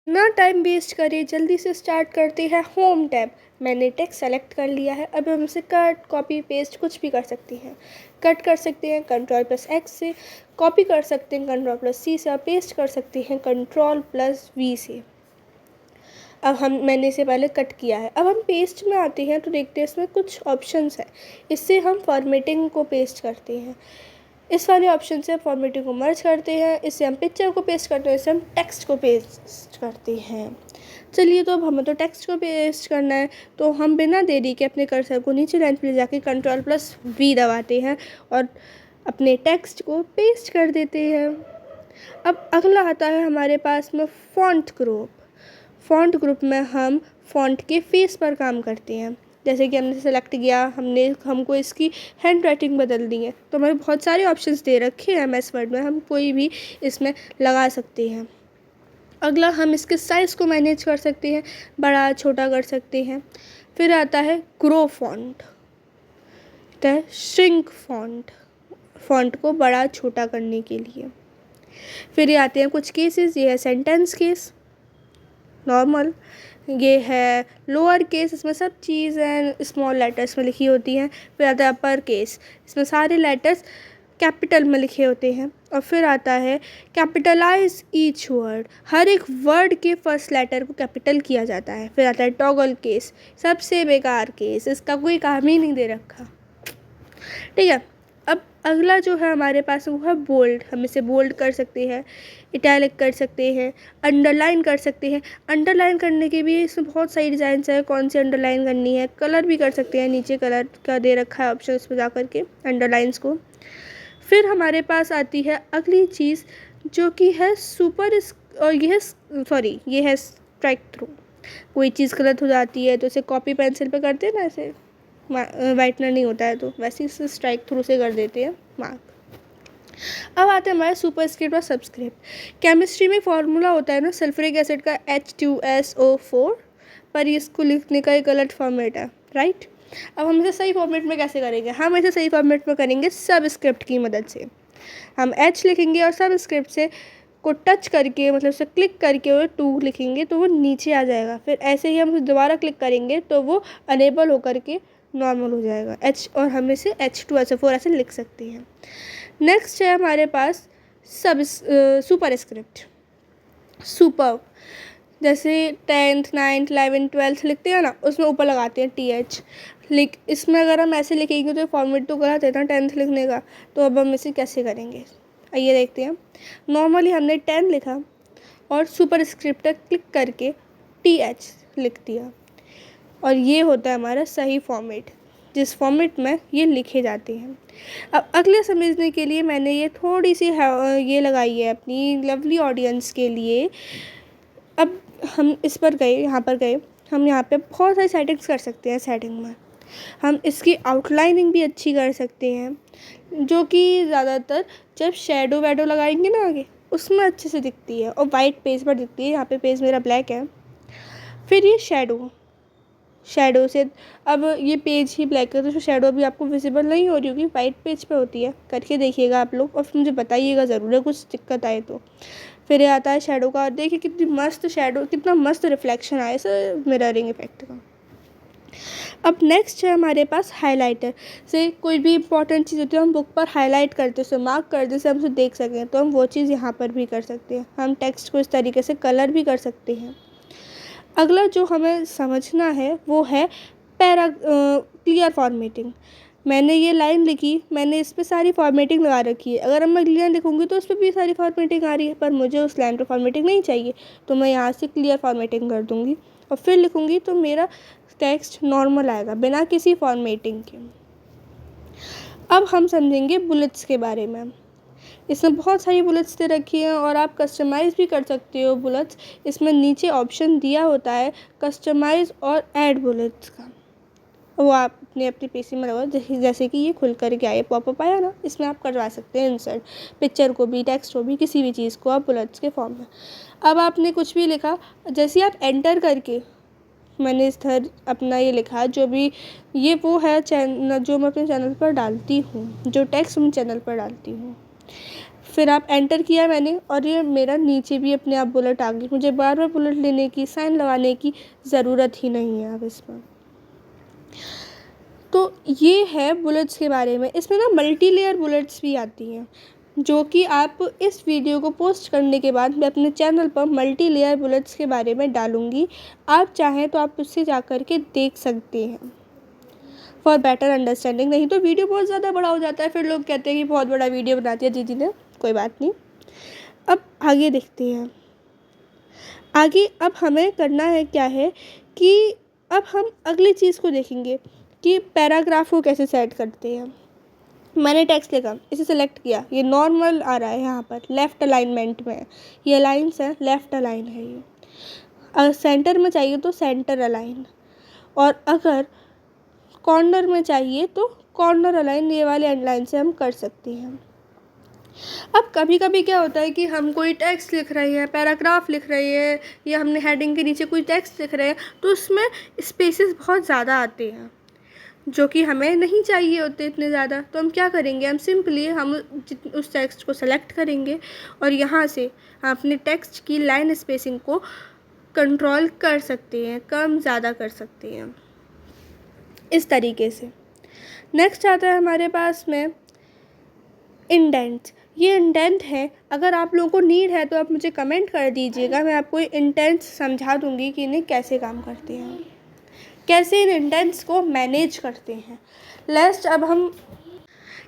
ना time waste करें, जल्दी से स्टार्ट करते हैं होम टैब। मैंने टेक्स्ट सेलेक्ट कर लिया है। अब हम इसे कट, कॉपी, पेस्ट कुछ भी कर सकते हैं। कट कर सकते हैं Ctrl+X से, कॉपी कर सकते हैं Ctrl+C से, और पेस्ट कर सकते हैं Ctrl+V से। अब मैंने इसे पहले कट किया है। अब हम पेस्ट में आते हैं तो देखते हैं इसमें कुछ ऑप्शंस है। इससे हम फॉर्मेटिंग को पेस्ट करते हैं। इस वाले ऑप्शन से फॉर्मेटिंग को मर्ज करते हैं। इससे हम पिक्चर को पेस्ट करते हैं, इससे हम टेक्स्ट को पेस्ट करते हैं। चलिए, तो अब हमें तो टेक्स्ट को पेस्ट करना है, तो हम बिना देरी के अपने कर्सर को नीचे लाइन पे ले जाके Ctrl+V दबाते हैं और अपने टेक्स्ट को पेस्ट कर देते हैं। अब अगला आता है हमारे पास में फ़ॉन्ट ग्रुप। फ़ॉन्ट ग्रुप में हम फ़ॉन्ट के फेस पर काम करते हैं। जैसे कि हमने सेलेक्ट किया, हमको इसकी हैंड राइटिंग बदल दी है, तो हमें बहुत सारे ऑप्शंस दे रखे हैं MS वर्ड में, हम कोई भी इसमें लगा सकते हैं। अगला, हम इसके साइज़ को मैनेज कर सकते हैं, बड़ा छोटा कर सकते हैं। फिर आता है ग्रो फॉन्ट, है श्रिंक फॉन्ट, फॉन्ट को बड़ा छोटा करने के लिए। फिर ये आते हैं कुछ केसेस। ये है सेंटेंस केस, नॉर्मल। ये है लोअर केस, इसमें सब चीज़ें स्मॉल लेटर्स में लिखी होती हैं। फिर आता है अपर केस, इसमें सारे लेटर्स कैपिटल में लिखे होते हैं। और फिर आता है कैपिटलाइज ईच वर्ड, हर एक वर्ड के फर्स्ट लेटर को कैपिटल किया जाता है। फिर आता है टॉगल केस, सबसे बेकार केस, इसका कोई काम ही नहीं दे रखा। ठीक है। अब अगला जो है हमारे पास वो है बोल्ड। हम इसे बोल्ड कर सकते हैं, इटैलिक कर सकते हैं, अंडरलाइन कर सकते हैं। अंडरलाइन करने के भी इसमें बहुत सारी डिज़ाइंस है, कौन सी अंडरलाइन करनी है। कलर भी कर सकते हैं, नीचे कलर का दे रखा है ऑप्शन, उस पर जा करके अंडरलाइंस को। फिर हमारे पास आती है अगली चीज़ जो कि है और ये है स्ट्राइक थ्रू। कोई चीज़ गलत हो जाती है तो इसे कॉपी पेंसिल पे करते हैं ना, ऐसे वाइटनर नहीं होता है तो वैसे इसे स्ट्राइक थ्रू से कर देते हैं मार्क। अब आते हैं हमारे सुपरस्क्रिप्ट और सबस्क्रिप्ट। केमिस्ट्री में फॉर्मूला होता है ना सल्फ्यूरिक एसिड का H2SO4, पर इसको लिखने का एक गलत फॉर्मेट है, राइट। अब हम इसे सही फॉर्मेट में कैसे करेंगे? हम इसे सही फॉर्मेट में करेंगे सबस्क्रिप्ट की मदद से। हम H लिखेंगे और सबस्क्रिप्ट से को टच करके, मतलब उसे क्लिक करके वो 2 लिखेंगे तो वो नीचे आ जाएगा। फिर ऐसे ही हम उसे दोबारा क्लिक करेंगे तो वो अनेबल होकर के नॉर्मल हो जाएगा H, और हम इसे H2SO4 ऐसे लिख सकते हैं। नेक्स्ट है हमारे पास सुपरस्क्रिप्ट। सुपर, जैसे 10th 9th 11th 12th लिखते हैं ना, उसमें ऊपर लगाते हैं TH। इसमें अगर हम ऐसे लिखेंगे तो फॉर्मेट तो गलत है ना 10th लिखने का, तो अब हम इसे कैसे करेंगे? आइए देखते हैं। नॉर्मली हमने 10 लिखा और सुपरस्क्रिप्ट पर क्लिक करके TH लिख दिया, और ये होता है हमारा सही फॉर्मेट, जिस फॉर्मेट में ये लिखे जाते हैं। अब अगले समझने के लिए मैंने ये थोड़ी सी ये लगाई है अपनी लवली ऑडियंस के लिए। अब हम इस पर गए, यहाँ पर गए, हम यहाँ पे बहुत सारी सेटिंग्स कर सकते हैं। सेटिंग में हम इसकी आउटलाइनिंग भी अच्छी कर सकते हैं, जो कि ज़्यादातर जब शेडो वेडो लगाएंगे ना आगे, उसमें अच्छे से दिखती है और वाइट पेज पर दिखती है। यहाँ पे पेज मेरा ब्लैक है। फिर ये शेडो से, अब ये पेज ही ब्लैक है तो शेडो भी आपको विजिबल नहीं हो रही होगी, वाइट पेज पे होती है। करके देखिएगा आप लोग और मुझे बताइएगा ज़रूर है कुछ दिक्कत आए तो। फिर ये आता है शेडो का, और देखिए कितनी मस्त शेडो, कितना मस्त रिफ्लेक्शन आया इस मिररिंग इफेक्ट का। अब नेक्स्ट है हमारे पास हाइलाइटर से। कोई भी इंपॉर्टेंट चीज़ होती है हम बुक पर हाईलाइट करते हैं, उसे मार्क कर दें, हम उसे देख सकें, तो हम वो चीज़ यहाँ पर भी कर सकते हैं। हम टेक्स्ट को इस तरीके से कलर भी कर सकते हैं। अगला जो हमें समझना है वो है क्लियर फॉर्मेटिंग। मैंने ये लाइन लिखी, मैंने इस पर सारी फॉर्मेटिंग लगा रखी है। अगर मैं क्लियर लिखूँगी तो उस पर भी सारी फॉर्मेटिंग आ रही है, पर मुझे उस लाइन पर फॉर्मेटिंग नहीं चाहिए, तो मैं यहाँ से क्लियर फॉर्मेटिंग कर दूँगी और फिर लिखूँगी तो मेरा टेक्स्ट नॉर्मल आएगा बिना किसी फॉर्मेटिंग के। अब हम समझेंगे बुलेट्स के बारे में। इसमें बहुत सारी बुलेट्स दे रखी हैं और आप कस्टमाइज़ भी कर सकते हो बुलेट्स। इसमें नीचे ऑप्शन दिया होता है कस्टमाइज़ और ऐड बुलेट्स का, वो आप अपनी PC में लगाओ। जैसे कि ये खुल कर के आए, पॉपअप आया ना, इसमें आप करवा सकते हैं इंसर्ट, पिक्चर को भी, टेक्स्ट को भी, किसी भी चीज़ को आप बुलेट्स के फॉर्म में। अब आपने कुछ भी लिखा, जैसे आप एंटर करके, मैंने इस तरह अपना ये लिखा, जो भी ये वो है चैनल जो मैं अपने चैनल पर डालती हूँ, जो टेक्स्ट मैं चैनल पर डालती हूँ। फिर आप एंटर किया मैंने और ये मेरा नीचे भी अपने आप बुलेट आ गई। मुझे बार बार बुलेट लेने की, साइन लगाने की ज़रूरत ही नहीं है अब इसमें। तो ये है बुलेट्स के बारे में। इसमें ना मल्टी लेयर बुलेट्स भी आती हैं, जो कि आप इस वीडियो को पोस्ट करने के बाद मैं अपने चैनल पर मल्टी लेयर बुलेट्स के बारे में डालूँगी। आप चाहें तो आप उससे जा कर के देख सकते हैं फॉर बेटर अंडरस्टैंडिंग। नहीं तो वीडियो बहुत ज़्यादा बड़ा हो जाता है, फिर लोग कहते हैं कि बहुत बड़ा वीडियो बनाती है दीदी ने। कोई बात नहीं, अब आगे देखते हैं। आगे अब हमें करना है क्या है कि अब हम अगली चीज़ को देखेंगे कि पैराग्राफ को कैसे सेट करते हैं। मैंने टेक्स्ट लिखा, इसे सेलेक्ट किया, ये नॉर्मल आ रहा है यहाँ पर, लेफ़्ट अलाइनमेंट में ये अलाइंस है, लेफ़्ट अलाइन है ये। अगर सेंटर में चाहिए तो सेंटर अलाइन, और अगर कॉर्नर में चाहिए तो कॉर्नर अलाइन, ये वाले अलाइन से हम कर सकते हैं। अब कभी कभी क्या होता है कि हम कोई टेक्स्ट लिख रहे हैं, पैराग्राफ लिख रहे हैं, या हमने हेडिंग के नीचे कोई टेक्स्ट लिख रहे हैं, तो उसमें स्पेसेस बहुत ज़्यादा आते हैं जो कि हमें नहीं चाहिए होते इतने ज़्यादा। तो हम क्या करेंगे, हम सिंपली हम उस टेक्स्ट को सेलेक्ट करेंगे और यहाँ से हम अपने टेक्स्ट की लाइन स्पेसिंग को कंट्रोल कर सकते हैं, कम ज़्यादा कर सकते हैं इस तरीके से। नेक्स्ट आता है हमारे पास में इंडेंट। ये इंडेंट है, अगर आप लोगों को नीड है तो आप मुझे कमेंट कर दीजिएगा, मैं आपको इंडेंट समझा दूँगी कि इन्हें कैसे काम करते हैं, कैसे इन इंडेंट्स को मैनेज करते हैं। लेस्ट अब हम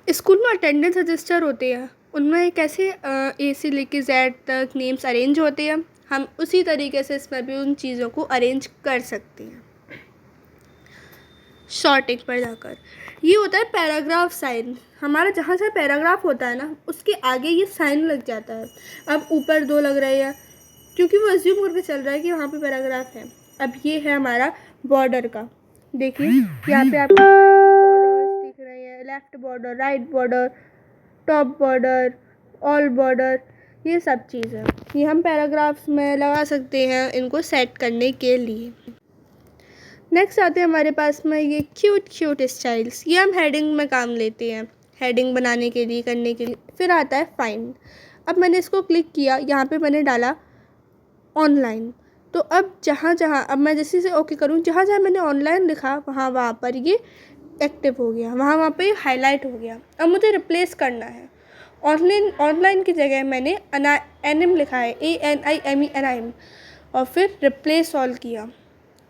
स्कूल में अटेंडेंस रजिस्टर होते हैं, उनमें कैसे ए से लेके जेड तक नेम्स अरेंज होते हैं, हम उसी तरीके से इसमें भी उन चीज़ों को अरेंज कर सकते हैं। शॉर्टिंग पर जाकर ये होता है पैराग्राफ साइन। हमारा जहाँ से पैराग्राफ होता है ना, उसके आगे ये साइन लग जाता है। अब ऊपर 2 लग रहे हैं क्योंकि वो अज्यूम करके चल रहा है कि वहाँ पे पैराग्राफ है। अब ये है हमारा बॉर्डर का, देखिए यहाँ पे आपको बॉर्डर्स दिख रहे हैं, left border, right border, top border, all border, ये सब चीज़ें ये हम पैराग्राफ्स में लगा सकते हैं इनको सेट करने के लिए। नेक्स्ट आते हैं हमारे पास में ये क्यूट स्टाइल्स, ये हम हेडिंग में काम लेते हैं, हेडिंग बनाने के लिए, करने के लिए। फिर आता है फाइंड। अब मैंने इसको क्लिक किया, यहाँ पे मैंने डाला ऑनलाइन, तो अब जहाँ जहाँ, अब मैं जैसे से ओके करूँ, जहाँ जहाँ मैंने ऑनलाइन लिखा वहाँ पर ये एक्टिव हो गया, वहाँ पे हाईलाइट हो गया। अब मुझे रिप्लेस करना है, ऑनलाइन की जगह मैंने एनिम लिखा है, ANIME एनाइम, और फिर रिप्लेस ऑल किया।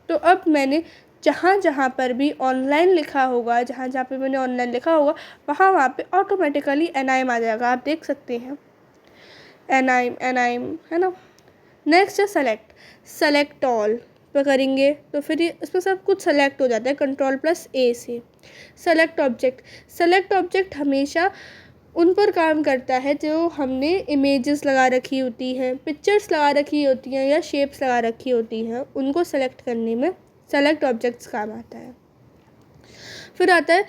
तो अब मैंने जहाँ जहाँ पर भी ऑनलाइन लिखा होगा, जहाँ जहाँ पे मैंने ऑनलाइन लिखा होगा वहाँ पे ऑटोमेटिकली एनाइम आ जाएगा, आप देख सकते हैं एनाइम है ना। नेक्स्ट है सेलेक्ट ऑल पे करेंगे तो फिर ये इसमें सब कुछ सेलेक्ट हो जाता है Ctrl+A से। सेलेक्ट ऑब्जेक्ट हमेशा उन पर काम करता है जो हमने इमेजेस लगा रखी होती हैं, पिक्चर्स लगा रखी होती हैं या शेप्स लगा रखी होती हैं, उनको सेलेक्ट करने में सेलेक्ट ऑब्जेक्ट्स काम आता है। फिर आता है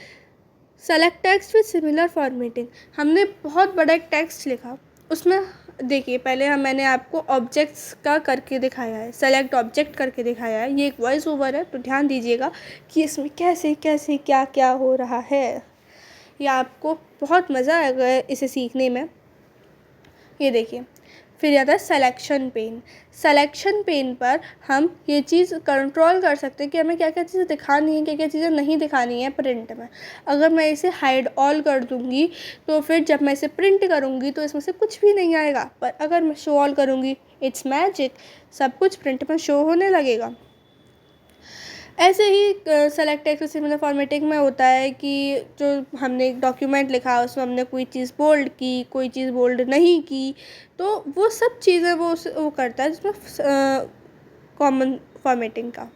select text with similar formatting. हमने बहुत बड़ा एक टेक्स्ट लिखा, उसमें देखिए पहले मैंने आपको ऑब्जेक्ट्स का करके दिखाया है, सेलेक्ट ऑब्जेक्ट करके दिखाया है, ये एक वॉइस ओवर है तो ध्यान दीजिएगा कि इसमें कैसे कैसे क्या क्या हो रहा है, या आपको बहुत मज़ा आएगा इसे सीखने में। ये देखिए, फिर आता है सेलेक्शन पेन पर हम ये चीज़ कंट्रोल कर सकते हैं कि हमें क्या क्या चीज़ें दिखानी है, क्या क्या चीज़ें नहीं दिखानी है प्रिंट में। अगर मैं इसे हाइड ऑल कर दूँगी तो फिर जब मैं इसे प्रिंट करूँगी तो इसमें से कुछ भी नहीं आएगा, पर अगर मैं शो ऑल करूँगी, इट्स मैजिक, सब कुछ प्रिंट में शो होने लगेगा। ऐसे ही select text with similar formatting में होता है कि जो हमने एक डॉक्यूमेंट लिखा उसमें हमने कोई चीज़ बोल्ड की, कोई चीज़ बोल्ड नहीं की, तो वो सब चीज़ें वो करता है जिसमें कॉमन फॉर्मेटिंग का।